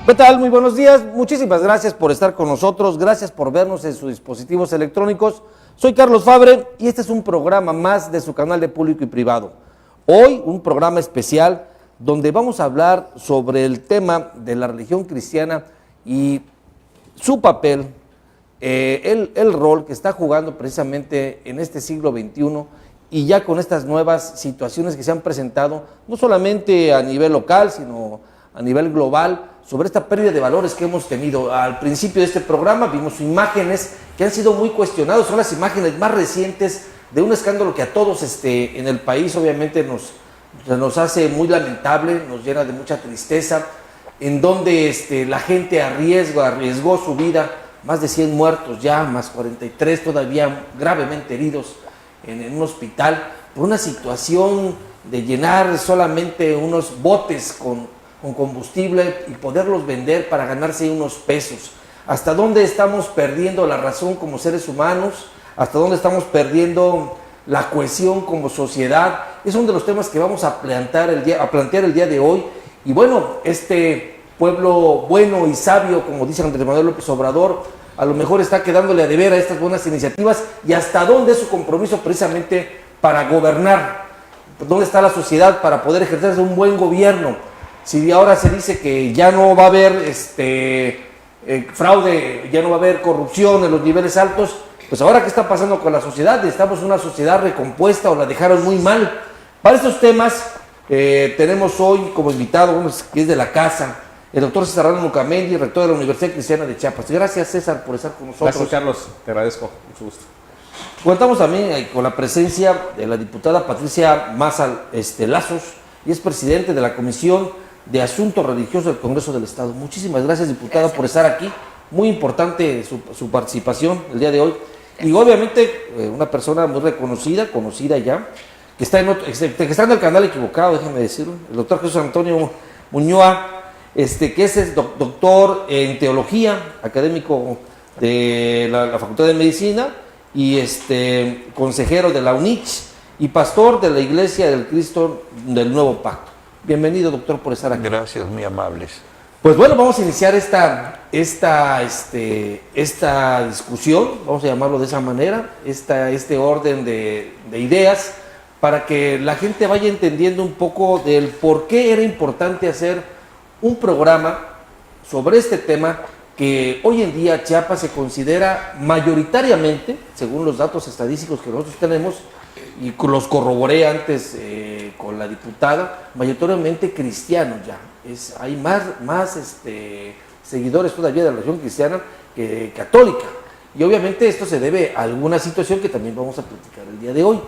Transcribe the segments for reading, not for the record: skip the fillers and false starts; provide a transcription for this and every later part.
¿Qué tal? Muy buenos días. Muchísimas gracias por estar con nosotros. Gracias por vernos en sus dispositivos electrónicos. Soy Carlos Fabre y este es un programa más de su canal de Público y Privado. Hoy un programa especial donde vamos a hablar sobre el tema de la religión cristiana y su papel, el rol que está jugando precisamente en este siglo XXI y ya con estas nuevas situaciones que se han presentado, no solamente a nivel local, sino a nivel global, sobre esta pérdida de valores que hemos tenido. Al principio de este programa vimos imágenes que han sido muy cuestionadas, son las imágenes más recientes de un escándalo que a todos en el país obviamente nos hace muy lamentable, nos llena de mucha tristeza, en donde la gente arriesgó su vida, más de 100 muertos ya, más 43 todavía gravemente heridos en un hospital, por una situación de llenar solamente unos botes con combustible y poderlos vender para ganarse unos pesos. ¿Hasta dónde estamos perdiendo la razón como seres humanos? ¿Hasta dónde estamos perdiendo la cohesión como sociedad? Es uno de los temas que vamos a plantear el día de hoy. Y bueno, este pueblo bueno y sabio, como dice Andrés Manuel López Obrador, a lo mejor está quedándole a deber a estas buenas iniciativas, y hasta dónde es su compromiso precisamente para gobernar, dónde está la sociedad para poder ejercerse un buen gobierno. Si ahora se dice que ya no va a haber fraude, ya no va a haber corrupción en los niveles altos, pues ahora ¿qué está pasando con la sociedad? ¿Estamos en una sociedad recompuesta o la dejaron muy mal? Para estos temas tenemos hoy como invitado, que es de la casa, el doctor César Arnoldo Mucamendi, rector de la Universidad Cristiana de Chiapas. Gracias, César, por estar con nosotros. Gracias, Carlos, te agradezco, mucho gusto. Contamos también con la presencia de la diputada Patricia Maza Lazos, y es presidente de la Comisión de Asuntos Religiosos del Congreso del Estado. Muchísimas gracias, diputada, por estar aquí. Muy importante su participación el día de hoy. Y obviamente una persona muy conocida ya, que está en el canal equivocado, déjenme decirlo, el doctor Jesús Antonio Muñoz, que es doctor en teología, académico de la Facultad de Medicina y consejero de la UNICH y pastor de la Iglesia del Cristo del Nuevo Pacto. Bienvenido, doctor, por estar aquí. Gracias, muy amables. Pues bueno, vamos a iniciar esta discusión, vamos a llamarlo de esa manera, este orden de ideas, para que la gente vaya entendiendo un poco del por qué era importante hacer un programa sobre este tema que hoy en día Chiapas se considera mayoritariamente, según los datos estadísticos que nosotros tenemos, y los corroboré antes con la diputada, mayoritariamente cristianos ya. Hay más seguidores todavía de la religión cristiana que católica. Y obviamente esto se debe a alguna situación que también vamos a platicar el día de hoy.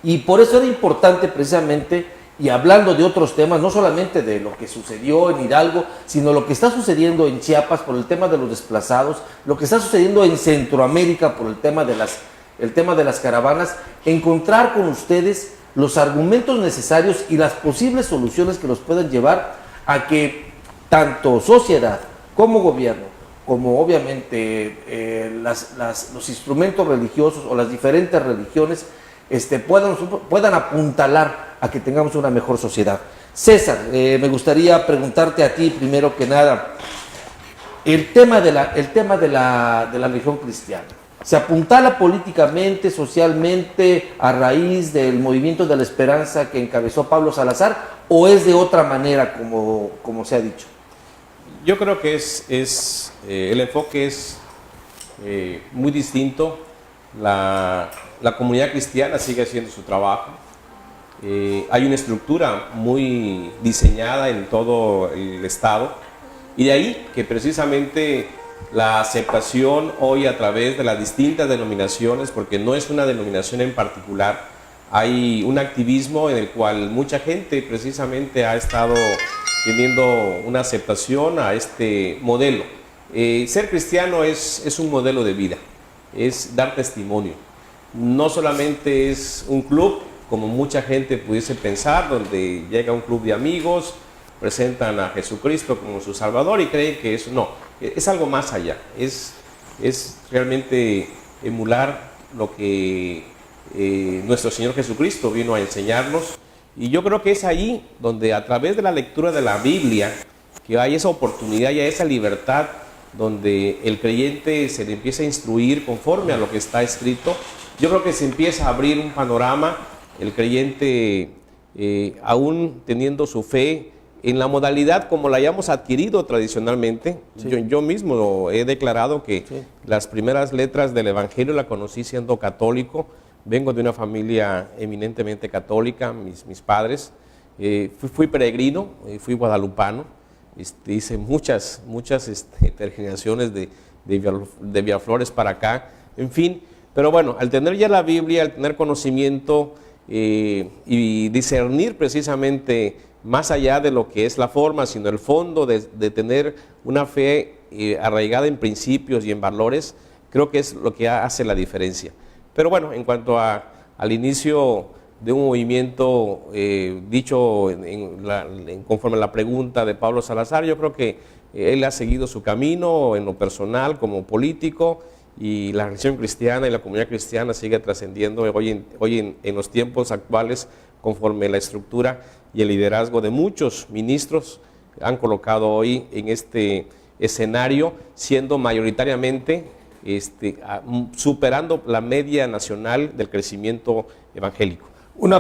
Y por eso era importante precisamente, y hablando de otros temas, no solamente de lo que sucedió en Hidalgo, sino lo que está sucediendo en Chiapas por el tema de los desplazados, lo que está sucediendo en Centroamérica por el tema de las caravanas, encontrar con ustedes los argumentos necesarios y las posibles soluciones que los puedan llevar a que tanto sociedad como gobierno, como obviamente los instrumentos religiosos o las diferentes religiones puedan apuntalar a que tengamos una mejor sociedad. César, me gustaría preguntarte a ti primero que nada, el tema de la religión cristiana. ¿Se apuntala políticamente, socialmente, a raíz del movimiento de la esperanza que encabezó Pablo Salazar, o es de otra manera, como se ha dicho? Yo creo que el enfoque es muy distinto. La comunidad cristiana sigue haciendo su trabajo. Hay una estructura muy diseñada en todo el Estado, y de ahí que precisamente la aceptación hoy a través de las distintas denominaciones, porque no es una denominación en particular, hay un activismo en el cual mucha gente precisamente ha estado teniendo una aceptación a este modelo. Ser cristiano es un modelo de vida, es dar testimonio. No solamente es un club, como mucha gente pudiese pensar, donde llega un club de amigos, presentan a Jesucristo como su Salvador y creen que eso no, es algo más allá, es realmente emular lo que nuestro Señor Jesucristo vino a enseñarnos. Y yo creo que es ahí donde, a través de la lectura de la Biblia, que hay esa oportunidad y hay esa libertad donde el creyente se le empieza a instruir conforme a lo que está escrito. Yo creo que se empieza a abrir un panorama, el creyente aún teniendo su fe en la modalidad como la hayamos adquirido tradicionalmente. Sí. Yo mismo he declarado que sí, las primeras letras del Evangelio la conocí siendo católico. Vengo de una familia eminentemente católica, mis padres. Fui peregrino, fui guadalupano, hice muchas peregrinaciones de Villaflores para acá, en fin. Pero bueno, al tener ya la Biblia, al tener conocimiento y discernir precisamente más allá de lo que es la forma, sino el fondo de tener una fe arraigada en principios y en valores, creo que es lo que hace la diferencia. Pero bueno, en cuanto al inicio de un movimiento dicho conforme a la pregunta de Pablo Salazar, yo creo que él ha seguido su camino en lo personal como político, y la religión cristiana y la comunidad cristiana sigue trascendiendo hoy en los tiempos actuales conforme la estructura y el liderazgo de muchos ministros han colocado hoy en este escenario, siendo mayoritariamente superando la media nacional del crecimiento evangélico.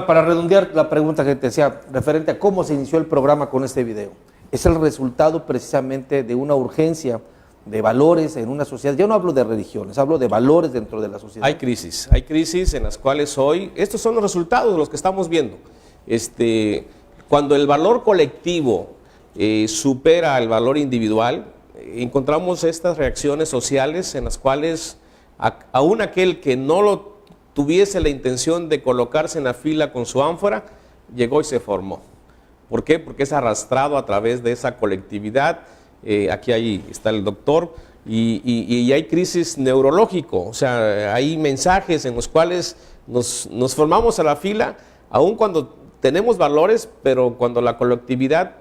Para redondear la pregunta que te decía, referente a cómo se inició el programa con este video, es el resultado precisamente de una urgencia de valores en una sociedad. Yo no hablo de religiones, hablo de valores dentro de la sociedad. Hay crisis en las cuales hoy, estos son los resultados de los que estamos viendo. Cuando el valor colectivo supera el valor individual, encontramos estas reacciones sociales en las cuales aún aquel que no tuviese la intención de colocarse en la fila con su ánfora, llegó y se formó. ¿Por qué? Porque es arrastrado a través de esa colectividad. Aquí está el doctor, y hay crisis neurológico, o sea, hay mensajes en los cuales nos formamos a la fila, aun cuando tenemos valores, pero cuando la colectividad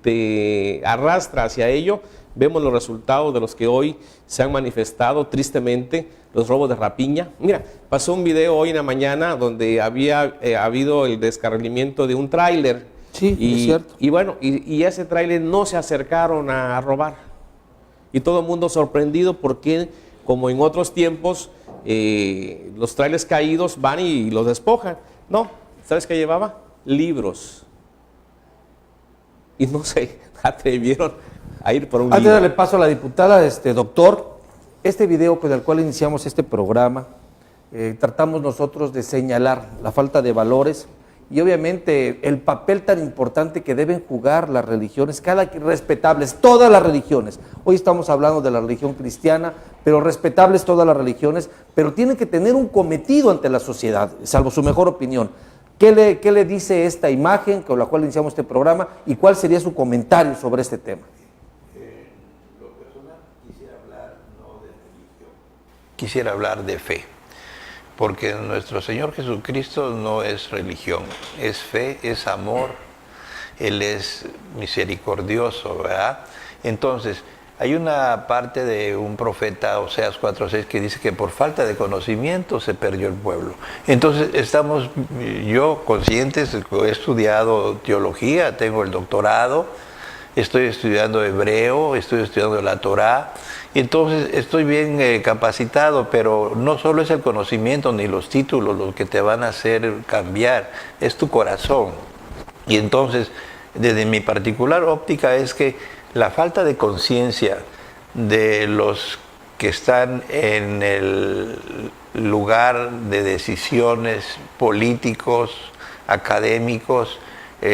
te arrastra hacia ello, vemos los resultados de los que hoy se han manifestado tristemente, los robos de rapiña. Mira, pasó un video hoy en la mañana donde había habido el descarrilamiento de un tráiler. Sí, es cierto. Y bueno, y ese tráiler no se acercaron a robar. Y todo el mundo sorprendido porque, como en otros tiempos, los tráilers caídos van y los despojan. No, ¿sabes qué llevaba? Libros. Y no se atrevieron a ir por un libro. Antes de darle paso a la diputada, doctor, este video con el cual iniciamos este programa, tratamos nosotros de señalar la falta de valores y obviamente el papel tan importante que deben jugar las religiones, respetables, todas las religiones. Hoy estamos hablando de la religión cristiana, pero respetables todas las religiones, pero tienen que tener un cometido ante la sociedad, salvo su mejor opinión. ¿Qué le dice esta imagen con la cual iniciamos este programa y cuál sería su comentario sobre este tema? Lo personal quisiera hablar no de religión, quisiera hablar de fe. Porque nuestro Señor Jesucristo no es religión, es fe, es amor, Él es misericordioso, ¿verdad? Entonces, hay una parte de un profeta, Oseas 4:6, que dice que por falta de conocimiento se perdió el pueblo. Entonces, estamos yo conscientes, he estudiado teología, tengo el doctorado, estoy estudiando hebreo, estoy estudiando la Torá. Entonces estoy bien capacitado, pero no solo es el conocimiento ni los títulos los que te van a hacer cambiar, es tu corazón. Y entonces, desde mi particular óptica, es que la falta de conciencia de los que están en el lugar de decisiones, políticos, académicos,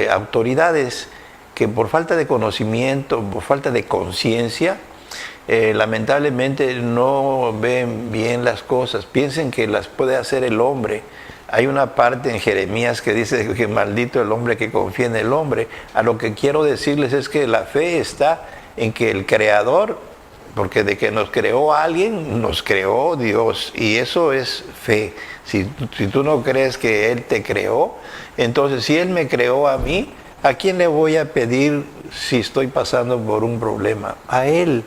autoridades, que por falta de conocimiento, por falta de conciencia, lamentablemente no ven bien las cosas, piensen que las puede hacer el hombre. Hay una parte en Jeremías que dice que maldito el hombre que confía en el hombre. A lo que quiero decirles es que la fe está en que el Creador, porque de que nos creó alguien, nos creó Dios, y eso es fe. Si tú no crees que Él te creó, entonces si Él me creó a mí, ¿a quién le voy a pedir si estoy pasando por un problema? A Él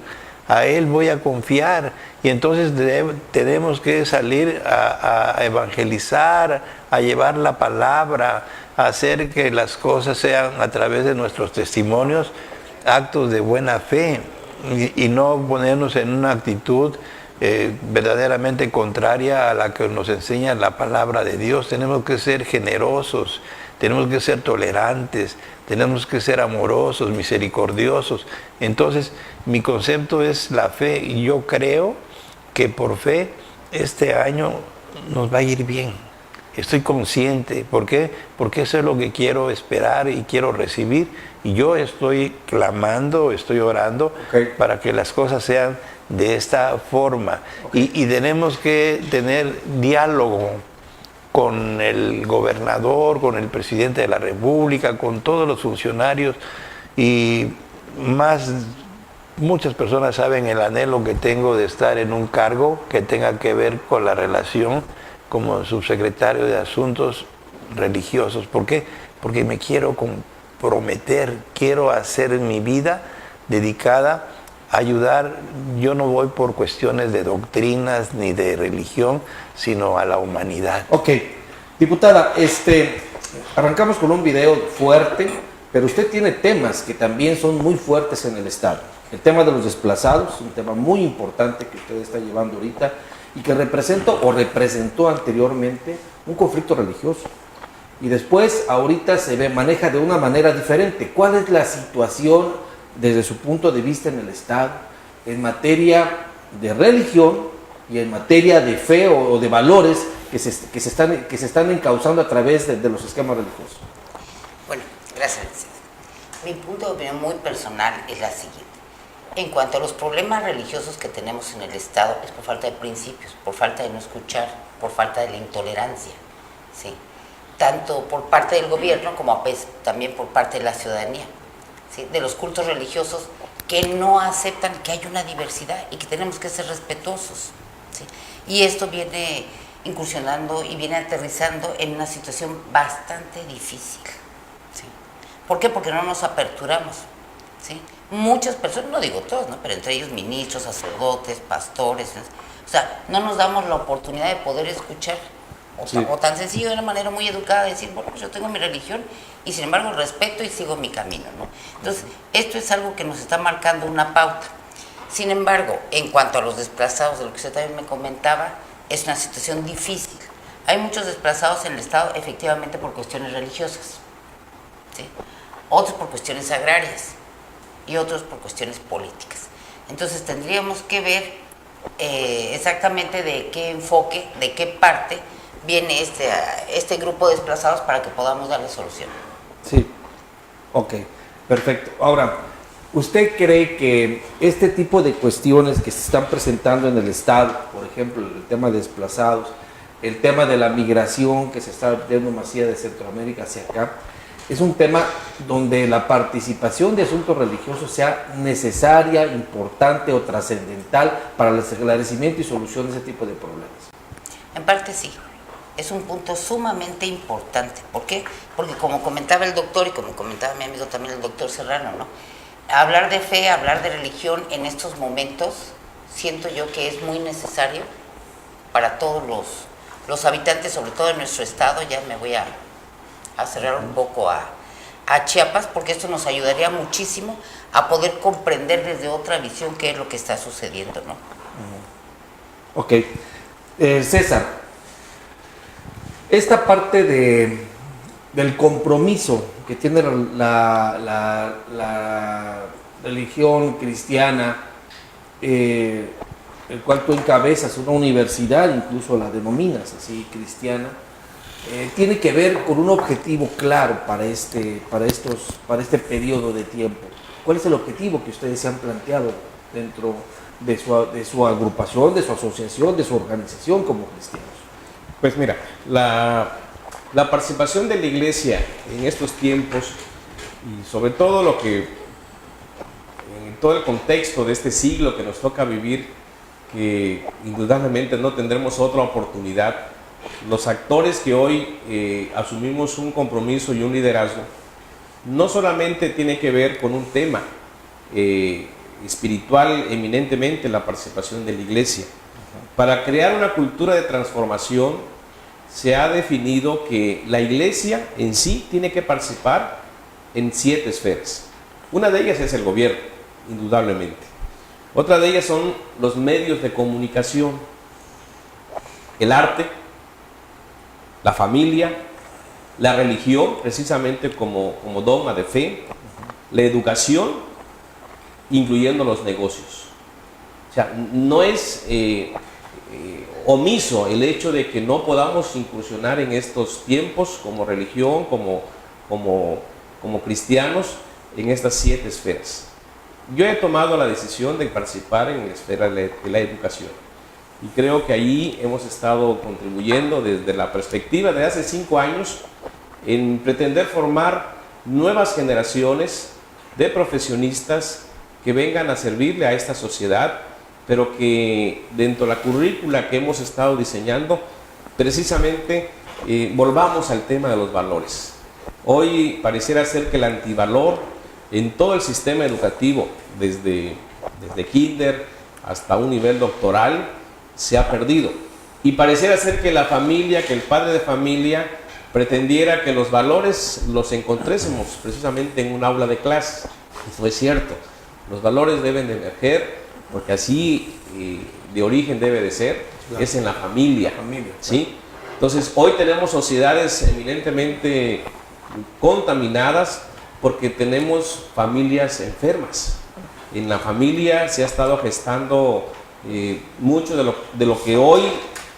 voy a confiar. Y entonces tenemos que salir a evangelizar, a llevar la palabra, a hacer que las cosas sean a través de nuestros testimonios, actos de buena fe y no ponernos en una actitud verdaderamente contraria a la que nos enseña la palabra de Dios. Tenemos que ser generosos, tenemos que ser tolerantes, tenemos que ser amorosos, misericordiosos. Entonces, mi concepto es la fe, y yo creo que por fe este año nos va a ir bien. Estoy consciente. ¿Por qué? Porque eso es lo que quiero esperar y quiero recibir. Y yo estoy clamando, estoy orando para que las cosas sean de esta forma. Y tenemos que tener diálogo con el gobernador, con el presidente de la República, con todos los funcionarios. Y muchas personas saben el anhelo que tengo de estar en un cargo que tenga que ver con la relación como subsecretario de Asuntos Religiosos. ¿Por qué? Porque me quiero comprometer, quiero hacer mi vida dedicada a ayudar. Yo no voy por cuestiones de doctrinas ni de religión, sino a la humanidad. Ok, diputada, arrancamos con un video fuerte, pero usted tiene temas que también son muy fuertes en el Estado. El tema de los desplazados, un tema muy importante que usted está llevando ahorita y que representó anteriormente un conflicto religioso. Y después, ahorita maneja de una manera diferente. ¿Cuál es la situación desde su punto de vista en el Estado en materia de religión y en materia de fe o de valores que se están encauzando a través de los esquemas religiosos? Bueno, gracias. Mi punto de opinión muy personal es la siguiente. En cuanto a los problemas religiosos que tenemos en el Estado, es por falta de principios, por falta de no escuchar, por falta de la intolerancia, ¿sí? Tanto por parte del gobierno como también por parte de la ciudadanía, ¿sí? De los cultos religiosos que no aceptan que hay una diversidad y que tenemos que ser respetuosos, ¿sí? Y esto viene incursionando y viene aterrizando en una situación bastante difícil, ¿sí? ¿Por qué? Porque no nos aperturamos, ¿sí? Muchas personas, no digo todos, ¿no? Pero entre ellos ministros, sacerdotes, pastores, o sea, no nos damos la oportunidad de poder escuchar, o tan sencillo, de una manera muy educada, decir, bueno, pues yo tengo mi religión y sin embargo respeto y sigo mi camino, ¿no? Entonces, esto es algo que nos está marcando una pauta. Sin embargo, en cuanto a los desplazados, de lo que usted también me comentaba, es una situación difícil. Hay muchos desplazados en el Estado, efectivamente, por cuestiones religiosas, ¿sí? Otros por cuestiones agrarias y otros por cuestiones políticas. Entonces tendríamos que ver exactamente de qué enfoque, de qué parte viene este grupo de desplazados para que podamos darle solución. Sí, ok, perfecto. Ahora, ¿usted cree que este tipo de cuestiones que se están presentando en el Estado, por ejemplo, el tema de desplazados, el tema de la migración que se está viendo masiva de Centroamérica hacia acá, es un tema donde la participación de asuntos religiosos sea necesaria, importante o trascendental para el esclarecimiento y solución de ese tipo de problemas? En parte sí, es un punto sumamente importante. ¿Por qué? Porque como comentaba el doctor y como comentaba mi amigo también el doctor Serrano, ¿no? Hablar de fe, hablar de religión en estos momentos, siento yo que es muy necesario para todos los habitantes, sobre todo en nuestro estado. Ya me voy a cerrar un poco a Chiapas, porque esto nos ayudaría muchísimo a poder comprender desde otra visión qué es lo que está sucediendo, ¿no? Ok. César, esta parte del compromiso que tiene la religión cristiana, el cual tú encabezas una universidad, incluso la denominas así, cristiana, tiene que ver con un objetivo claro para este periodo de tiempo. ¿Cuál es el objetivo que ustedes se han planteado dentro de su agrupación, de su asociación, de su organización como cristianos? Pues mira, la participación de la Iglesia en estos tiempos y sobre todo en todo el contexto de este siglo que nos toca vivir, que indudablemente no tendremos otra oportunidad. Los actores que hoy asumimos un compromiso y un liderazgo, no solamente tiene que ver con un tema espiritual, eminentemente la participación de la Iglesia. Para crear una cultura de transformación se ha definido que la Iglesia en sí tiene que participar en 7 esferas. Una de ellas es el gobierno, indudablemente. Otra de ellas son los medios de comunicación, el arte, la familia, la religión, precisamente como dogma de fe, la educación, incluyendo los negocios. O sea, no es omiso el hecho de que no podamos incursionar en estos tiempos como religión, como cristianos, en estas 7 esferas. Yo he tomado la decisión de participar en la esfera de la educación y creo que ahí hemos estado contribuyendo desde la perspectiva de hace 5 años en pretender formar nuevas generaciones de profesionistas que vengan a servirle a esta sociedad, pero que dentro de la currícula que hemos estado diseñando, precisamente volvamos al tema de los valores. Hoy pareciera ser que el antivalor en todo el sistema educativo, desde kinder hasta un nivel doctoral, se ha perdido. Y pareciera ser que la familia, que el padre de familia, pretendiera que los valores los encontrésemos precisamente en un aula de clase. Eso es cierto. Los valores deben de emerger, porque así de origen debe de ser, claro. Es en la familia, ¿sí? Entonces, hoy tenemos sociedades eminentemente contaminadas porque tenemos familias enfermas. En la familia se ha estado gestando mucho de lo que hoy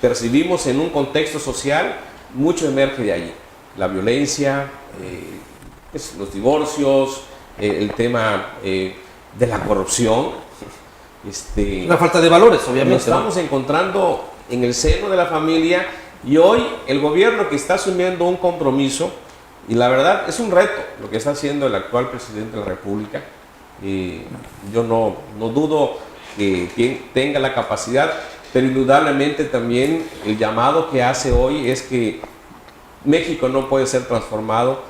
percibimos en un contexto social, mucho emerge de allí. La violencia, los divorcios, el tema de la corrupción. La falta de valores, obviamente. Nos estamos encontrando en el seno de la familia y hoy el gobierno que está asumiendo un compromiso, y la verdad es un reto lo que está haciendo el actual presidente de la República. Yo no dudo que tenga la capacidad, pero indudablemente también el llamado que hace hoy es que México no puede ser transformado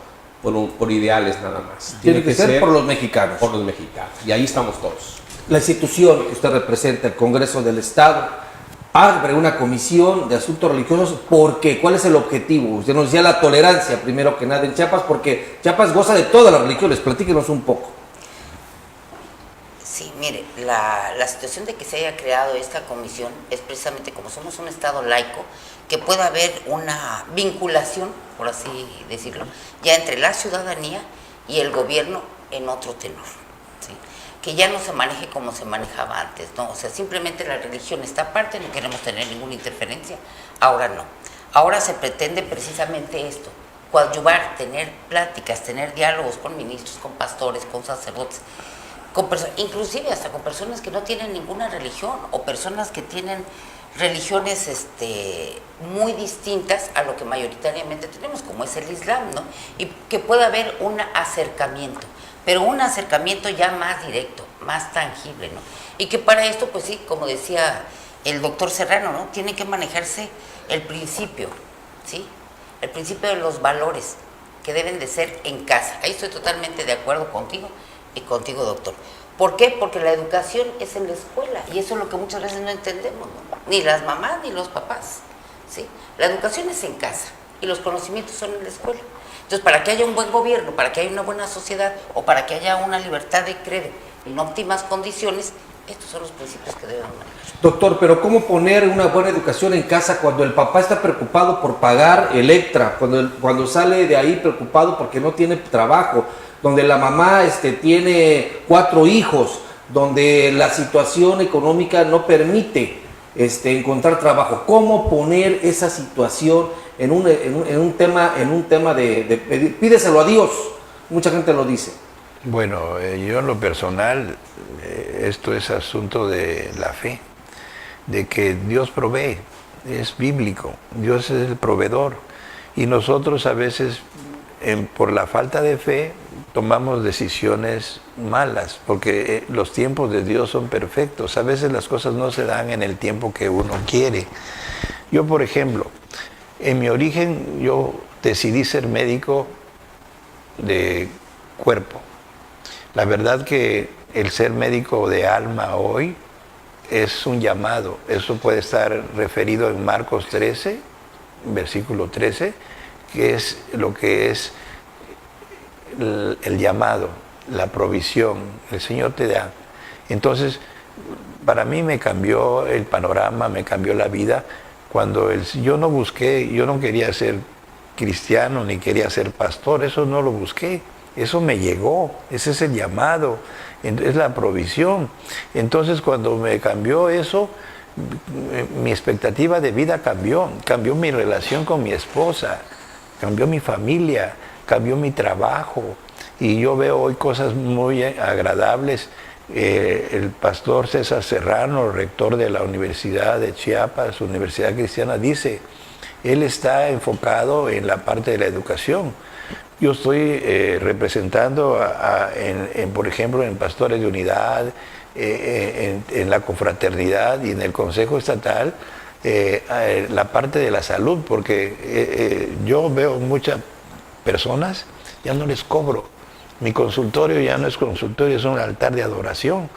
por ideales nada más. Tiene que ser por los mexicanos. Por los mexicanos. Y ahí estamos todos. La institución que usted representa, el Congreso del Estado, abre una comisión de asuntos religiosos. ¿Por qué? ¿Cuál es el objetivo? Usted nos decía la tolerancia, primero que nada, en Chiapas, porque Chiapas goza de todas las religiones. Platíquenos un poco. Sí, mire, la situación de que se haya creado esta comisión es precisamente como somos un Estado laico, que pueda haber una vinculación, por así decirlo, ya entre la ciudadanía y el gobierno en otro tenor, ¿sí? Que ya no se maneje como se manejaba antes, ¿no? O sea, simplemente la religión está aparte, no queremos tener ninguna interferencia, ahora no. Ahora se pretende precisamente esto, coadyuvar, tener pláticas, tener diálogos con ministros, con pastores, con sacerdotes, inclusive hasta con personas que no tienen ninguna religión o personas que tienen religiones muy distintas a lo que mayoritariamente tenemos, como es el Islam, ¿no? Y que pueda haber un acercamiento, pero un acercamiento ya más directo, más tangible, ¿no? Y que para esto, pues sí, como decía el doctor Serrano, ¿no? Tiene que manejarse el principio, ¿sí? El principio de los valores que deben de ser en casa. Ahí estoy totalmente de acuerdo contigo y contigo, doctor. ¿Por qué? Porque la educación es en la escuela y eso es lo que muchas veces no entendemos, ¿no? Ni las mamás ni los papás, ¿sí? La educación es en casa y los conocimientos son en la escuela. Entonces, para que haya un buen gobierno, para que haya una buena sociedad o para que haya una libertad de creer en óptimas condiciones, estos son los principios que deben manejar. Doctor, pero ¿cómo poner una buena educación en casa cuando el papá está preocupado por pagar Electra, cuando sale de ahí preocupado porque no tiene trabajo, donde la mamá tiene 4 hijos, donde la situación económica no permite encontrar trabajo? ¿Cómo poner esa situación en un tema de pedir? Pídeselo a Dios, mucha gente lo dice. Bueno, yo en lo personal, esto es asunto de la fe, de que Dios provee, es bíblico, Dios es el proveedor, y nosotros a veces, por la falta de fe, tomamos decisiones malas, porque los tiempos de Dios son perfectos. A veces las cosas no se dan en el tiempo que uno quiere. Yo, por ejemplo, en mi origen, yo decidí ser médico de cuerpo. La verdad que el ser médico de alma hoy es un llamado. Eso puede estar referido en Marcos 13, versículo 13, que es lo que es el llamado. la provisión, el Señor te da. Entonces, para mí me cambió el panorama, me cambió la vida, cuando yo no busqué, yo no quería ser cristiano ni quería ser pastor, eso no lo busqué, eso me llegó, ese es el llamado, es la provisión. Entonces cuando me cambió eso, mi expectativa de vida cambió mi relación con mi esposa, cambió mi familia, cambió mi trabajo, y yo veo hoy cosas muy agradables. El pastor César Serrano, rector de la Universidad de Chiapas, Universidad Cristiana, dice, él está enfocado en la parte de la educación. Yo estoy representando, por ejemplo, en Pastores de Unidad, en la confraternidad y en el Consejo Estatal, la parte de la salud, porque yo veo muchas personas, ya no les cobro. Mi consultorio ya no es consultorio, es un altar de adoración.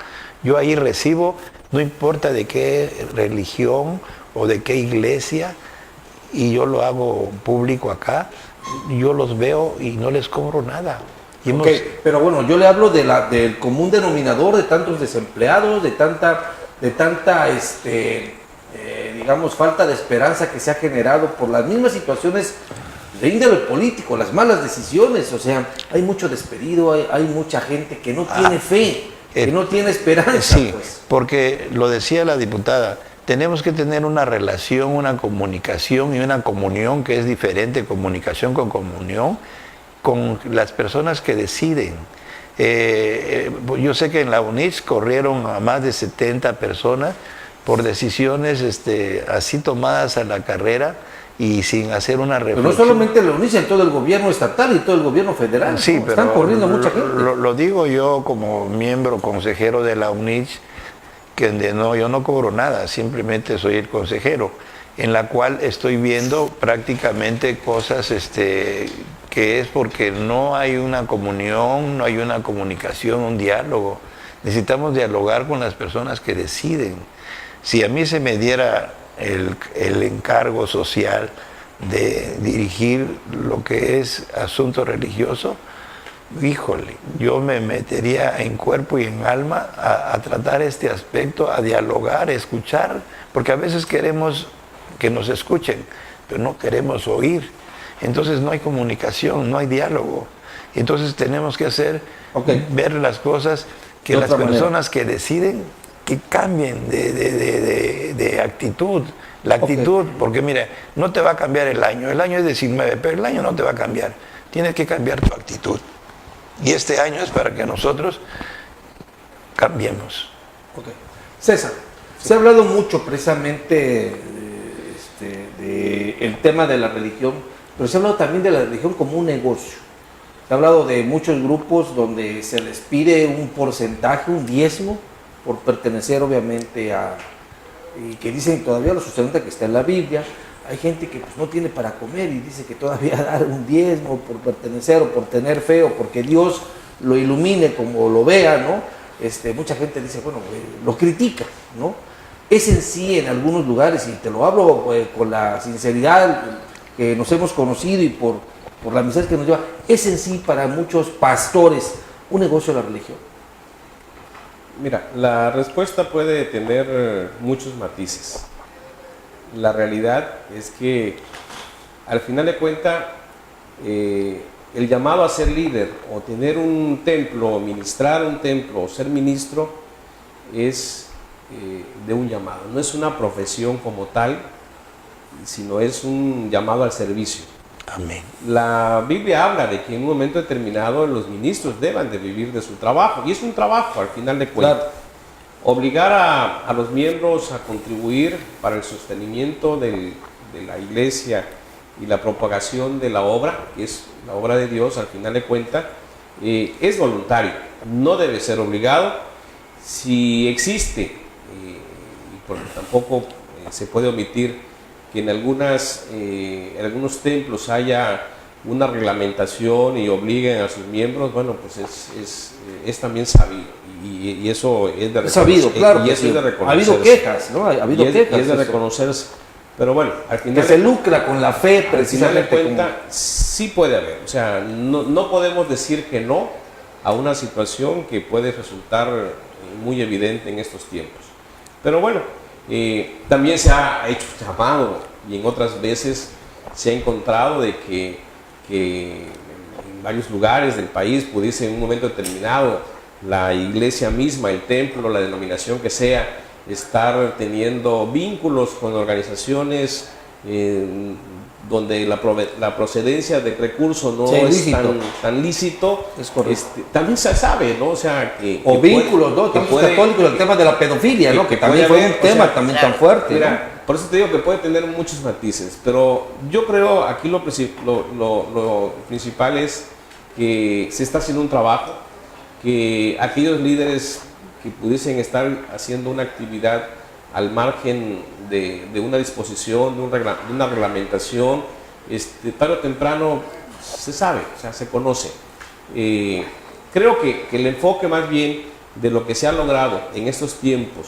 Yo ahí recibo, no importa de qué religión o de qué iglesia, y yo lo hago público acá, yo los veo y no les cobro nada. Pero bueno, yo le hablo del común denominador de tantos desempleados, de tanta digamos, falta de esperanza que se ha generado por las mismas situaciones de índole político, las malas decisiones. O sea, hay mucho despedido, hay mucha gente que no tiene fe, que no tiene esperanza. Sí, pues. Porque lo decía la diputada, tenemos que tener una relación, una comunicación y una comunión que es diferente, comunicación con comunión, con las personas que deciden. Yo sé que en la UNICH corrieron a más de 70 personas por decisiones así tomadas a la carrera y sin hacer una reflexión. Pero no solamente la UNICH, en todo el gobierno estatal y todo el gobierno federal. Sí, ¿no? pero Están corriendo mucha gente. Lo digo yo como miembro consejero de la UNICH, que yo no cobro nada, simplemente soy el consejero, en la cual estoy viendo prácticamente cosas que es porque no hay una comunión, no hay una comunicación, un diálogo. Necesitamos dialogar con las personas que deciden. Si a mí se me diera el encargo social de dirigir lo que es asunto religioso, híjole, yo me metería en cuerpo y en alma a tratar este aspecto, a dialogar, a escuchar, porque a veces queremos que nos escuchen, pero no queremos oír. Entonces no hay comunicación, no hay diálogo. Entonces tenemos que ver las cosas, que las personas que deciden, que cambien de actitud. La actitud, porque mire, no te va a cambiar el año es 19, pero el año no te va a cambiar. Tienes que cambiar tu actitud. Y este año es para que nosotros cambiemos. César, se ha hablado mucho precisamente del tema de la religión, pero se ha hablado también de la religión como un negocio. Se ha hablado de muchos grupos donde se les pide un porcentaje, un diezmo, por pertenecer obviamente y que dicen, todavía lo sustenta que está en la Biblia. Hay gente que pues, no tiene para comer y dice que todavía dar un diezmo por pertenecer o por tener fe o porque Dios lo ilumine como lo vea, ¿no? Mucha gente dice, bueno, lo critica, ¿no? Es en sí en algunos lugares, y te lo hablo con la sinceridad que nos hemos conocido y por la amistad que nos lleva, es en sí para muchos pastores un negocio de la religión. Mira, la respuesta puede tener muchos matices. La realidad es que al final de cuentas el llamado a ser líder o tener un templo, o ministrar un templo o ser ministro es de un llamado. No es una profesión como tal, sino es un llamado al servicio. Amén. La Biblia habla de que en un momento determinado los ministros deban de vivir de su trabajo, y es un trabajo al final de cuentas. Claro. Obligar a los miembros a contribuir para el sostenimiento de la iglesia y la propagación de la obra, que es la obra de Dios al final de cuentas, es voluntario, no debe ser obligado. Si existe, porque tampoco se puede omitir que en algunos templos haya una reglamentación y obliguen a sus miembros, bueno, pues es también sabido. Y eso es de reconocerse. Sabido, claro. Y eso es de reconocerse. Ha habido quejas, ¿no? Ha habido quejas. Y es de reconocerse. Pero bueno, al final. Que se lucra con la fe, precisamente. Al final de cuentas, sí puede haber. O sea, no podemos decir que no, a una situación que puede resultar muy evidente en estos tiempos. Pero bueno, también se ha hecho llamado y en otras veces se ha encontrado de que en varios lugares del país pudiese en un momento determinado la iglesia misma, el templo, la denominación que sea, estar teniendo vínculos con organizaciones donde la procedencia del recurso no es tan lícito. Es correcto. También se sabe, ¿no? O sea, o vínculos, ¿no? Estamos católicos, el tema de la pedofilia, ¿no? Que también fue un tema también tan fuerte. Mira, ¿no? Por eso te digo que puede tener muchos matices, pero yo creo aquí lo principal es que se está haciendo un trabajo, que aquellos líderes que pudiesen estar haciendo una actividad al margen de una disposición, de una reglamentación, tarde o temprano se sabe, o sea, se conoce. Creo que el enfoque más bien de lo que se ha logrado en estos tiempos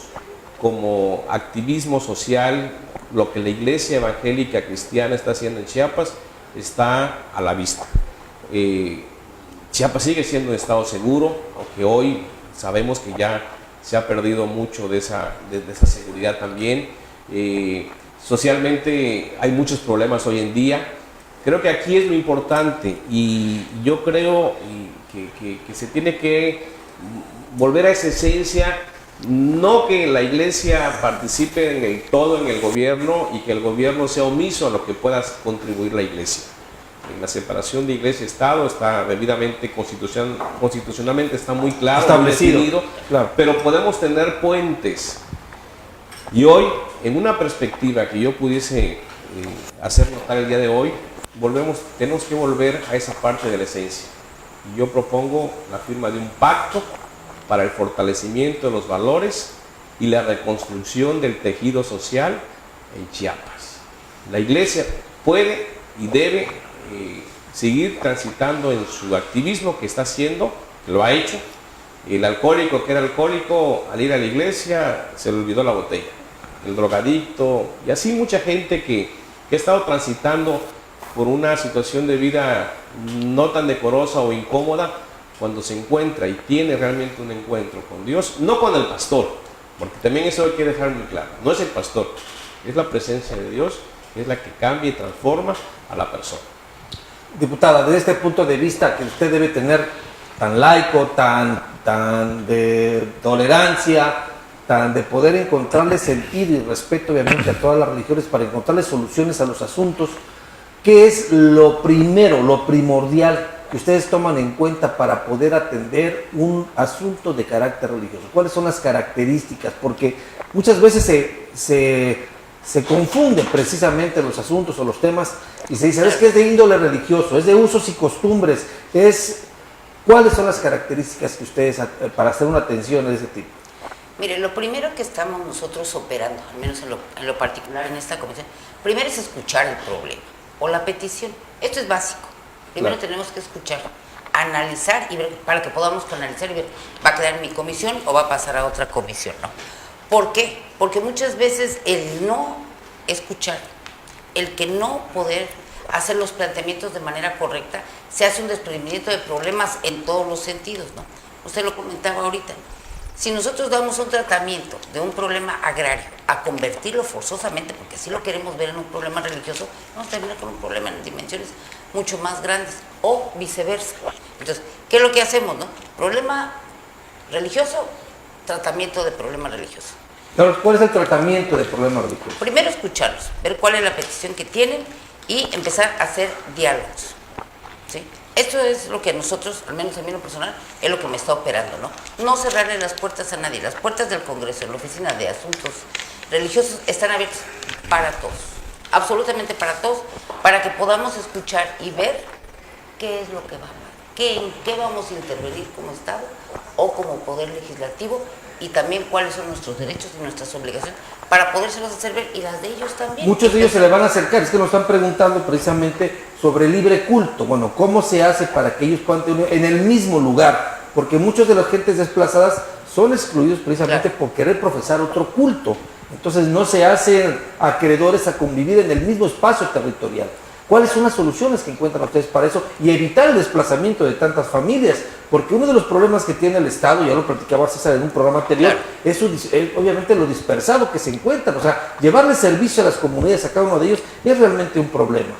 como activismo social, lo que la Iglesia Evangélica Cristiana está haciendo en Chiapas, está a la vista. Chiapas sigue siendo un estado seguro, aunque hoy sabemos que ya se ha perdido mucho de esa seguridad también. Socialmente hay muchos problemas hoy en día. Creo que aquí es lo importante y yo creo que se tiene que volver a esa esencia, no que la iglesia participe en el todo en el gobierno y que el gobierno sea omiso a lo que pueda contribuir la iglesia. En la separación de iglesia y Estado está debidamente constitucionalmente está muy claro, establecido, muy definido, claro. Pero podemos tener puentes. Y hoy, en una perspectiva que yo pudiese hacer notar el día de hoy, tenemos que volver a esa parte de la esencia. Y yo propongo la firma de un pacto para el fortalecimiento de los valores y la reconstrucción del tejido social en Chiapas. La iglesia puede y debe seguir transitando en su activismo que está haciendo, que lo ha hecho. El alcohólico que era alcohólico, al ir a la iglesia se le olvidó la botella. El drogadicto y así mucha gente que ha estado transitando por una situación de vida no tan decorosa o incómoda, cuando se encuentra y tiene realmente un encuentro con Dios, no con el pastor, porque también eso hay que dejar muy claro, no es el pastor, es la presencia de Dios, es la que cambia y transforma a la persona. Diputada, desde este punto de vista que usted debe tener tan laico, tan de tolerancia, tan de poder encontrarle sentido y respeto obviamente a todas las religiones para encontrarle soluciones a los asuntos, ¿qué es lo primero, lo primordial que ustedes toman en cuenta para poder atender un asunto de carácter religioso? ¿Cuáles son las características? Porque muchas veces se confunden precisamente los asuntos o los temas y se dice, es que es de índole religioso, es de usos y costumbres, ¿cuáles son las características que ustedes para hacer una atención de ese tipo? Mire, lo primero que estamos nosotros operando, al menos en lo particular en esta comisión, primero es escuchar el problema o la petición. Esto es básico. Primero tenemos que escuchar, analizar y ver, para que podamos analizar y ver, ¿va a quedar en mi comisión o va a pasar a otra comisión? ¿No? ¿Por qué? Porque muchas veces el no escuchar, el que no poder hacer los planteamientos de manera correcta, se hace un desprendimiento de problemas en todos los sentidos, ¿no? Usted lo comentaba ahorita. Si nosotros damos un tratamiento de un problema agrario a convertirlo forzosamente, porque así lo queremos ver en un problema religioso, vamos a terminar con un problema en dimensiones mucho más grandes, o viceversa. Entonces, ¿qué es lo que hacemos, no? Problema religioso, tratamiento de problema religioso. ¿Cuál es el tratamiento de problema religioso? Primero escucharlos, ver cuál es la petición que tienen y empezar a hacer diálogos, ¿sí? Esto es lo que nosotros, al menos a mí en lo personal, es lo que me está operando, ¿no? No cerrarle las puertas a nadie. Las puertas del Congreso, en la Oficina de Asuntos Religiosos, están abiertas para todos, absolutamente para todos, para que podamos escuchar y ver qué es lo que va a pasar, en qué vamos a intervenir como Estado o como Poder Legislativo, y también cuáles son nuestros derechos y nuestras obligaciones para podérselos hacer ver, y las de ellos también. Muchos de ellos se le van a acercar, es que nos están preguntando precisamente sobre el libre culto. Bueno, ¿cómo se hace para que ellos puedan tener en el mismo lugar? Porque muchas de las gentes desplazadas son excluidos precisamente por querer profesar otro culto. Entonces no se hacen acreedores a convivir en el mismo espacio territorial. ¿Cuáles son las soluciones que encuentran ustedes para eso y evitar el desplazamiento de tantas familias? Porque uno de los problemas que tiene el Estado, ya lo platicaba César en un programa anterior, es obviamente lo dispersado que se encuentran. O sea, llevarle servicio a las comunidades, a cada uno de ellos, es realmente un problema.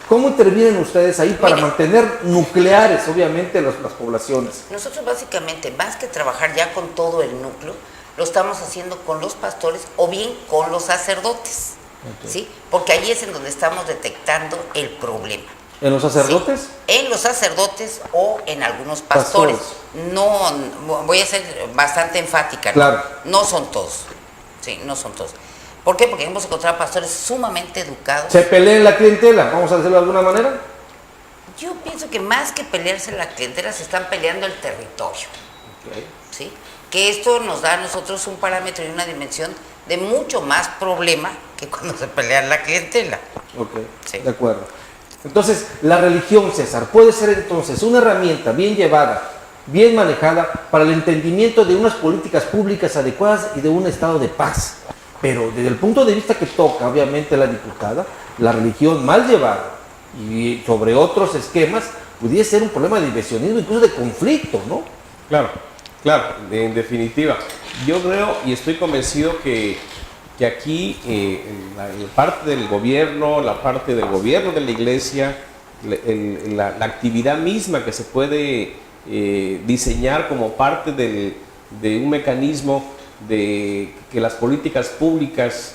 ¿Cómo intervienen ustedes ahí para mantener nucleares, obviamente, las poblaciones? Nosotros básicamente, más que trabajar ya con todo el núcleo, lo estamos haciendo con los pastores o bien con los sacerdotes, ¿sí? Porque ahí es en donde estamos detectando el problema. ¿En los sacerdotes? Sí, en los sacerdotes o en algunos pastores. No, voy a ser bastante enfática, ¿no? Claro. No son todos, sí, no son todos. ¿Por qué? Porque hemos encontrado pastores sumamente educados. ¿Se pelean la clientela? ¿Vamos a decirlo de alguna manera? Yo pienso que más que pelearse la clientela, se están peleando el territorio. Okay. ¿Sí? Que esto nos da a nosotros un parámetro y una dimensión de mucho más problema que cuando se pelea la clientela. Ok, Sí. de acuerdo. Entonces, la religión, César, puede ser entonces una herramienta bien llevada, bien manejada para el entendimiento de unas políticas públicas adecuadas y de un estado de paz. Pero desde el punto de vista que toca, obviamente, la diputada, la religión mal llevada y sobre otros esquemas, pudiera ser un problema de divisionismo, incluso de conflicto, ¿no? Claro, claro, en definitiva. Yo creo y estoy convencido que aquí la parte del gobierno, la parte del gobierno de la iglesia, la actividad misma que se puede diseñar como parte de un mecanismo de que las políticas públicas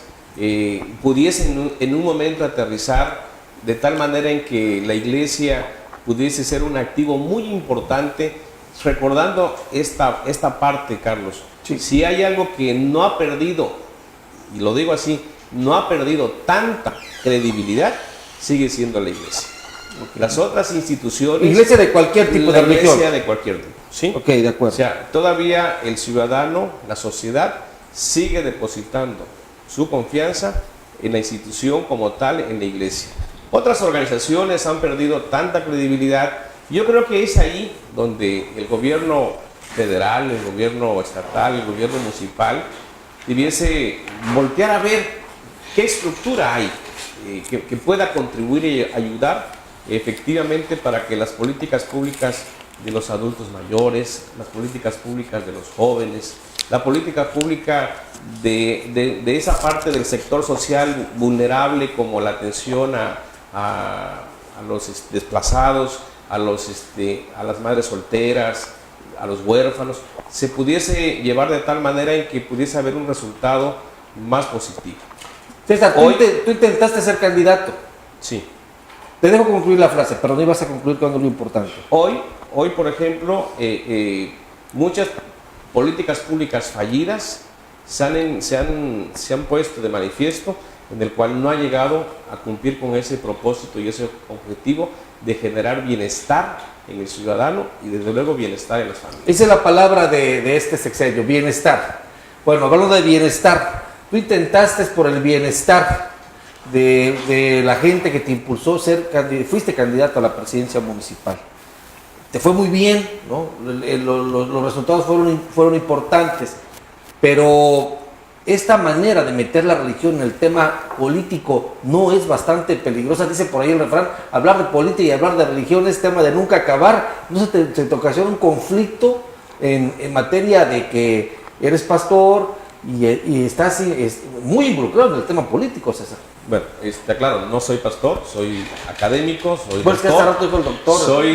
pudiesen en un momento aterrizar de tal manera en que la iglesia pudiese ser un activo muy importante, recordando esta parte, Carlos. Sí. Si hay algo que no ha perdido, y lo digo así, no ha perdido tanta credibilidad, sigue siendo la iglesia. Okay. Las otras instituciones... Iglesia de cualquier tipo de religión. Iglesia de cualquier tipo, ¿sí? Ok, de acuerdo. O sea, todavía el ciudadano, la sociedad, sigue depositando su confianza en la institución como tal, en la iglesia. Otras organizaciones han perdido tanta credibilidad. Yo creo que es ahí donde el gobierno federal, el gobierno estatal, el gobierno municipal debiese voltear a ver qué estructura hay que pueda contribuir y ayudar efectivamente para que las políticas públicas de los adultos mayores, las políticas públicas de los jóvenes, la política pública de esa parte del sector social vulnerable como la atención a los desplazados, a las madres solteras, a los huérfanos, se pudiese llevar de tal manera en que pudiese haber un resultado más positivo. César, tú intentaste ser candidato. Sí. Te dejo concluir la frase, pero no ibas a concluir con lo importante. Hoy por ejemplo, muchas políticas públicas fallidas se han puesto de manifiesto, en el cual no ha llegado a cumplir con ese propósito y ese objetivo de generar bienestar en el ciudadano y desde luego bienestar en las familias. Esa es la palabra de este sexenio, bienestar. Bueno, hablando de bienestar, tú intentaste por el bienestar de la gente que te impulsó fuiste candidato a la presidencia municipal. Te fue muy bien, ¿no? Los resultados fueron importantes, pero esta manera de meter la religión en el tema político no es bastante peligrosa. Dice por ahí el refrán, hablar de política y hablar de religión es tema de nunca acabar. ¿No se te ocasiona un conflicto en materia de que eres pastor y estás muy involucrado en el tema político, César? Bueno, claro, no soy pastor, soy académico, soy pues doctor, que el doctor,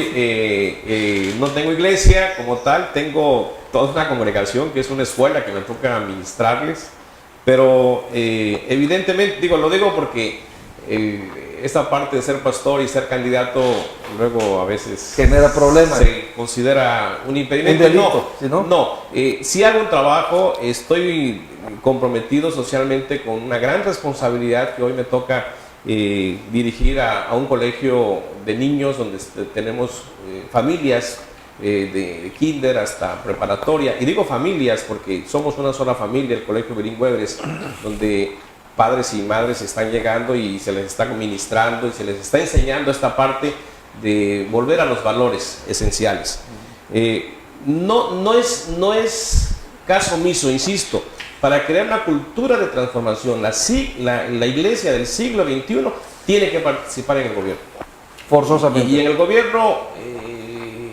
no tengo iglesia como tal, tengo toda una congregación que es una escuela que me toca administrarles, pero evidentemente, lo digo porque esta parte de ser pastor y ser candidato luego a veces genera problemas. Se considera un impedimento. Un delito, no, si hago un trabajo, estoy comprometido socialmente con una gran responsabilidad que hoy me toca dirigir a un colegio de niños donde tenemos familias de kinder hasta preparatoria, y digo familias porque somos una sola familia, el Colegio Bilingüe Everest, donde padres y madres están llegando y se les está ministrando y se les está enseñando esta parte de volver a los valores esenciales. No es caso omiso, insisto, para crear una cultura de transformación. La iglesia del siglo XXI tiene que participar en el gobierno. Forzosamente. Y en el gobierno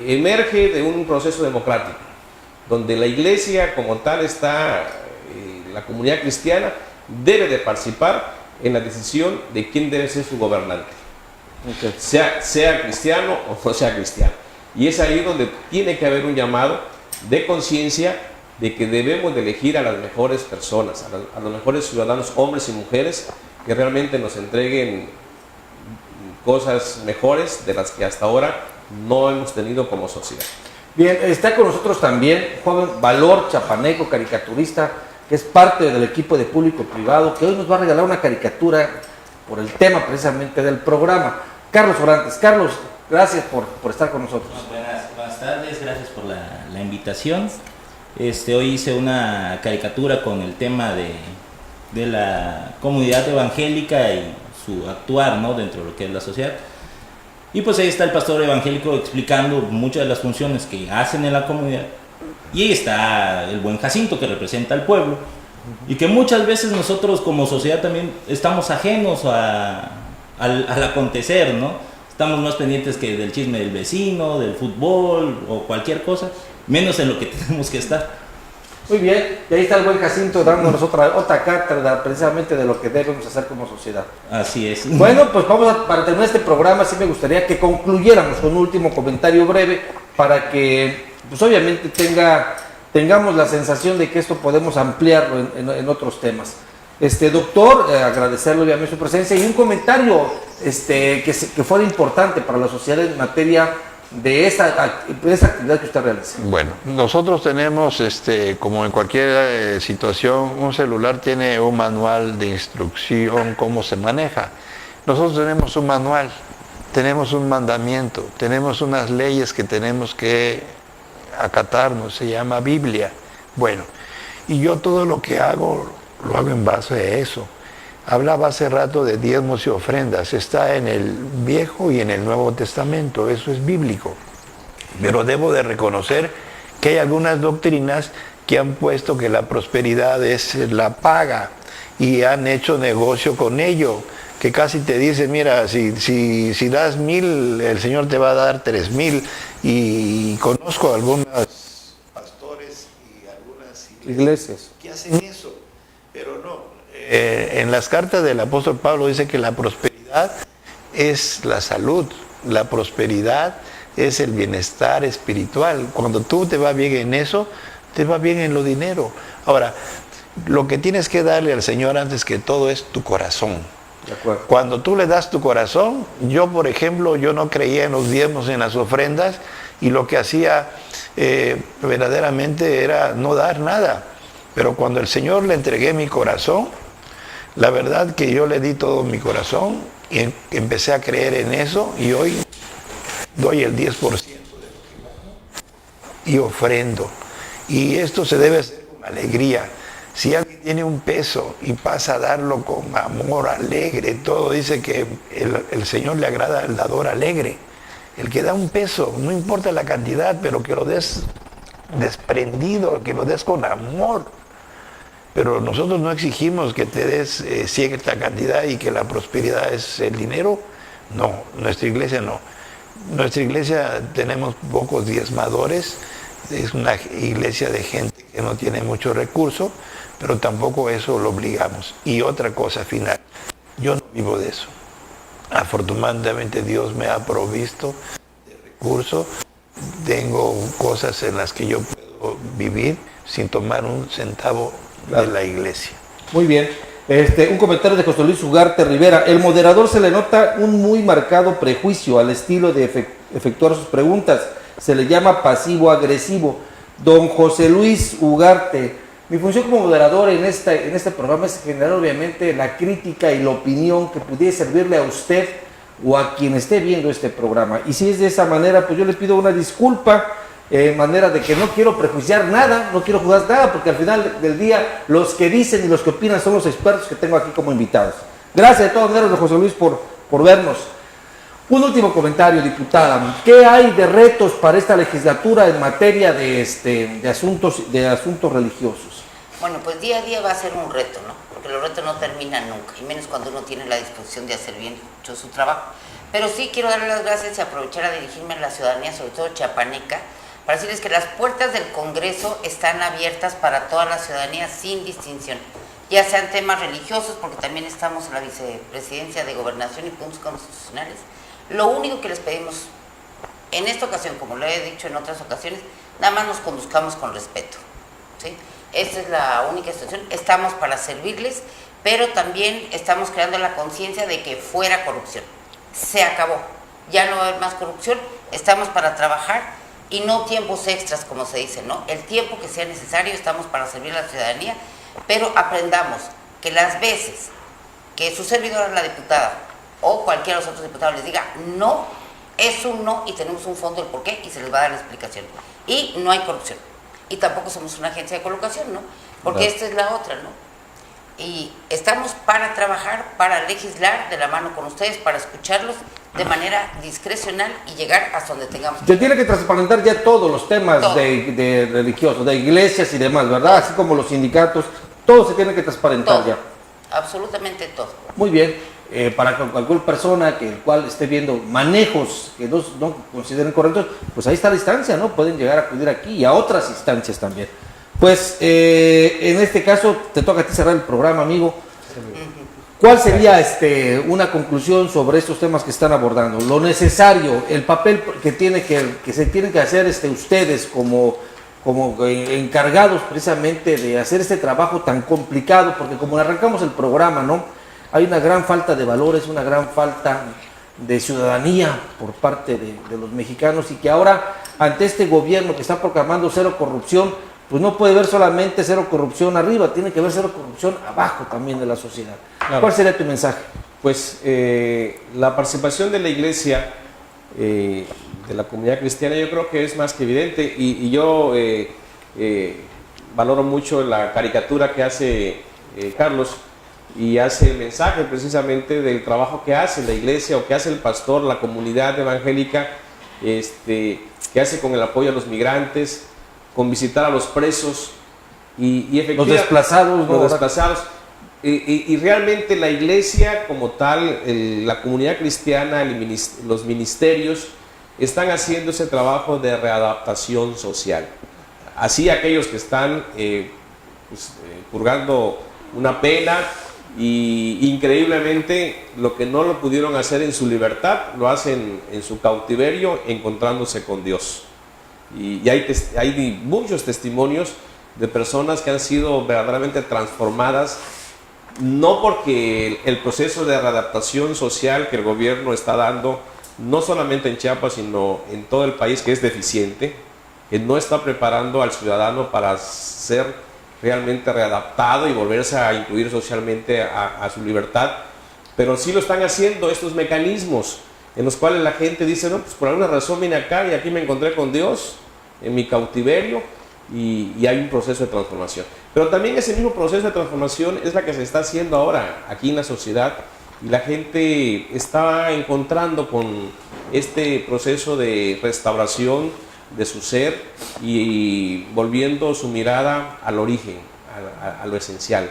emerge de un proceso democrático, donde la iglesia como tal está, la comunidad cristiana debe de participar en la decisión de quién debe ser su gobernante. Okay. Sea cristiano o no sea cristiano. Y es ahí donde tiene que haber un llamado de conciencia de que debemos de elegir a las mejores personas, a los mejores ciudadanos, hombres y mujeres, que realmente nos entreguen cosas mejores de las que hasta ahora no hemos tenido como sociedad. Bien, está con nosotros también joven Valor Chapaneco, caricaturista, que es parte del equipo de Público y Privado, que hoy nos va a regalar una caricatura por el tema precisamente del programa. Carlos Orantes. Carlos, gracias por estar con nosotros. Buenas tardes, gracias por la invitación. Hoy hice una caricatura con el tema de la comunidad evangélica y su actuar, ¿no?, dentro de lo que es la sociedad. Y pues ahí está el pastor evangélico explicando muchas de las funciones que hacen en la comunidad. Y ahí está el buen Jacinto, que representa al pueblo, y que muchas veces nosotros como sociedad también estamos ajenos al acontecer, ¿no? Estamos más pendientes que del chisme del vecino, del fútbol o cualquier cosa, menos en lo que tenemos que estar. Muy bien, y ahí está el buen Jacinto dándonos otra cátedra precisamente de lo que debemos hacer como sociedad. Así es. Bueno, pues para terminar este programa, sí me gustaría que concluyéramos con un último comentario breve para que, pues obviamente tengamos la sensación de que esto podemos ampliarlo en otros temas. Doctor, agradecerle obviamente su presencia y un comentario que fuera importante para la sociedad en materia de esa actividad que usted realiza. Bueno, nosotros tenemos, como en cualquier situación, un celular tiene un manual de instrucción, cómo se maneja. Nosotros tenemos un manual, tenemos un mandamiento, tenemos unas leyes que tenemos que acatarnos, se llama Biblia. Bueno, y yo todo lo que hago, lo hago en base a eso. Hablaba hace rato de diezmos y ofrendas, está en el Viejo y en el Nuevo Testamento, eso es bíblico. Pero debo de reconocer que hay algunas doctrinas que han puesto que la prosperidad es la paga y han hecho negocio con ello, que casi te dicen, mira, si das 1,000, el Señor te va a dar 3,000, y conozco algunos pastores y algunas iglesias que hacen eso, pero no. En las cartas del apóstol Pablo dice que la prosperidad es la salud, la prosperidad es el bienestar espiritual. Cuando tú te va bien en eso, te va bien en lo dinero. Ahora, lo que tienes que darle al Señor antes que todo es tu corazón. De acuerdo. Cuando tú le das tu corazón, yo por ejemplo, yo no creía en los diezmos, en las ofrendas, y lo que hacía verdaderamente era no dar nada. Pero cuando el Señor le entregué mi corazón, la verdad que yo le di todo mi corazón y empecé a creer en eso, y hoy doy el 10% de lo que gano y ofrendo. Y esto se debe hacer con alegría. Si alguien tiene un peso y pasa a darlo con amor, alegre, todo, dice que el Señor le agrada al dador alegre. El que da un peso, no importa la cantidad, pero que lo des desprendido, que lo des con amor. Pero nosotros no exigimos que te des cierta cantidad y que la prosperidad es el dinero. No, nuestra iglesia no. Nuestra iglesia tenemos pocos diezmadores, es una iglesia de gente que no tiene mucho recurso, pero tampoco eso lo obligamos. Y otra cosa final, yo no vivo de eso. Afortunadamente Dios me ha provisto de recursos, tengo cosas en las que yo puedo vivir sin tomar un centavo de la iglesia. Muy bien. Un comentario de José Luis Ugarte Rivera. El moderador se le nota un muy marcado prejuicio al estilo de efectuar sus preguntas. Se le llama pasivo-agresivo. Don José Luis Ugarte, mi función como moderador en este programa es generar obviamente la crítica y la opinión que pudiera servirle a usted o a quien esté viendo este programa. Y si es de esa manera, pues yo le pido una disculpa. Manera de que no quiero prejuiciar nada, no quiero juzgar nada, porque al final del día los que dicen y los que opinan son los expertos que tengo aquí como invitados. Gracias de todas maneras, don José Luis, por vernos. Un último comentario, diputada. ¿Qué hay de retos para esta legislatura en materia de asuntos religiosos? Bueno, pues día a día va a ser un reto, ¿no? Porque porque los retos no terminan nunca, y menos cuando uno tiene la disposición de hacer bien su trabajo. Pero sí quiero darle las gracias y aprovechar a dirigirme a la ciudadanía, sobre todo chiapaneca, para decirles que las puertas del Congreso están abiertas para toda la ciudadanía sin distinción, ya sean temas religiosos, porque también estamos en la vicepresidencia de Gobernación y Puntos Constitucionales. Lo único que les pedimos en esta ocasión, como lo he dicho en otras ocasiones, nada más nos conduzcamos con respeto, ¿sí? Esta es la única situación. Estamos para servirles, pero también estamos creando la conciencia de que fuera corrupción. Se acabó, ya no va a haber más corrupción, estamos para trabajar y no tiempos extras, como se dice, ¿no? El tiempo que sea necesario, estamos para servir a la ciudadanía, pero aprendamos que las veces que su servidora, la diputada, o cualquiera de los otros diputados les diga no, es un no y tenemos un fondo del porqué y se les va a dar la explicación. Y no hay corrupción. Y tampoco somos una agencia de colocación, ¿no? Porque esta es la otra, ¿no? Y estamos para trabajar, para legislar de la mano con ustedes, para escucharlos de manera discrecional y llegar hasta donde tengamos. Se tiene que transparentar ya todos los temas Todo. de religiosos, de iglesias y demás, ¿verdad? Así como los sindicatos, todo se tiene que transparentar Todo, ya. absolutamente todo. Muy bien. Para que cualquier persona que el cual esté viendo manejos que no consideren correctos, pues ahí está la instancia, ¿no? Pueden llegar a acudir aquí y a otras instancias también. Pues en este caso te toca a ti cerrar el programa, amigo. ¿Cuál sería una conclusión sobre estos temas que están abordando? Lo necesario, el papel que se tienen que hacer ustedes como encargados precisamente de hacer este trabajo tan complicado, porque como arrancamos el programa, ¿no? Hay una gran falta de valores, una gran falta de ciudadanía por parte de los mexicanos, y que ahora ante este gobierno que está proclamando cero corrupción, pues no puede ver solamente cero corrupción arriba, tiene que ver cero corrupción abajo también de la sociedad. Claro. ¿Cuál sería tu mensaje? Pues la participación de la iglesia, de la comunidad cristiana, yo creo que es más que evidente, y yo valoro mucho la caricatura que hace Carlos, y hace el mensaje precisamente del trabajo que hace la iglesia o que hace el pastor, la comunidad evangélica, que hace con el apoyo a los migrantes, con visitar a los presos y los desplazados, los desplazados. Y realmente la iglesia como tal, la comunidad cristiana, los ministerios están haciendo ese trabajo de readaptación social. Así aquellos que están purgando una pena, y increíblemente lo que no lo pudieron hacer en su libertad, lo hacen en su cautiverio encontrándose con Dios. Y hay muchos testimonios de personas que han sido verdaderamente transformadas, no porque el proceso de readaptación social que el gobierno está dando, no solamente en Chiapas, sino en todo el país, que es deficiente, que no está preparando al ciudadano para ser realmente readaptado y volverse a incluir socialmente a su libertad, pero sí lo están haciendo estos mecanismos en los cuales la gente dice, no, pues por alguna razón vine acá y aquí me encontré con Dios en mi cautiverio, y hay un proceso de transformación. Pero también ese mismo proceso de transformación es la que se está haciendo ahora aquí en la sociedad, y la gente está encontrando con este proceso de restauración de su ser y volviendo su mirada al origen, a lo esencial,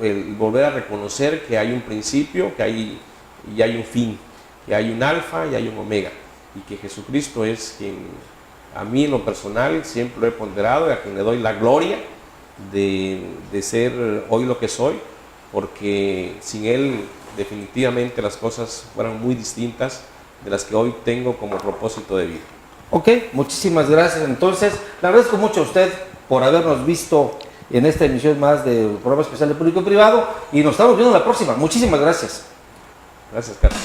el volver a reconocer que hay un principio, que hay un fin, que hay un alfa y hay un omega, y que Jesucristo es quien a mí en lo personal siempre lo he ponderado y a quien le doy la gloria de ser hoy lo que soy, porque sin Él definitivamente las cosas fueran muy distintas de las que hoy tengo como propósito de vida. Ok, muchísimas gracias. Entonces, le agradezco mucho a usted por habernos visto en esta emisión más del programa especial de Público y Privado, y nos estamos viendo en la próxima. Muchísimas gracias. Gracias, Carlos.